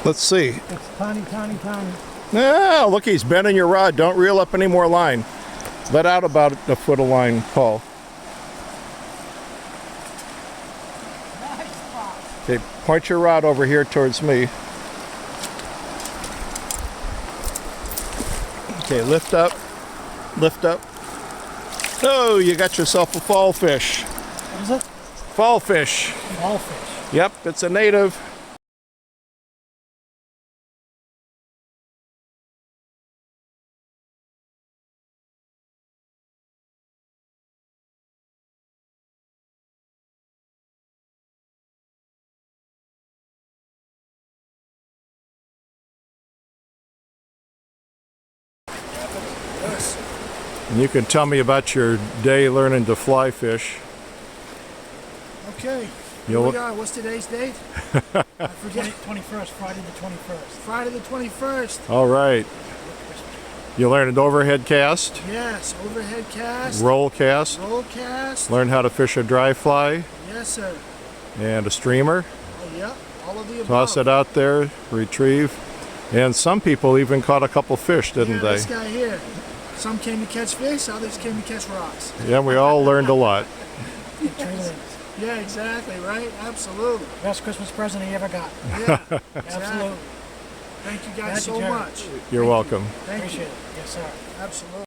Let's see. It's tiny, tiny, tiny. Ah, look, he's bending your rod. Don't reel up any more line. Let out about a foot of line, Paul. Okay, point your rod over here towards me. Okay, lift up. Lift up. Oh, you got yourself a fall fish. What is it? Fall fish. Fall fish. Yep, it's a native. Yes. And you can tell me about your day learning to fly fish. Okay. Here we are. What's today's date? I forget. 21st, Friday the 21st. Friday the 21st. All right. You learned an overhead cast, Yes, overhead cast. roll cast, Roll cast. learn how to fish a dry fly, Yes, sir. and a streamer. Oh, yep. All of the above. Toss it out there, retrieve. And some people even caught a couple fish, didn't Yeah, they? this guy here. Some came to catch fish, others came to catch rocks. Yeah, we all learned a lot. Yeah, exactly, right? Absolutely. Best Christmas present he ever got. Yeah, Absolutely. exactly. Thank you guys Thank you, so Gerry. much. You're welcome. Thank Appreciate you. it. Yes, sir. Absolutely.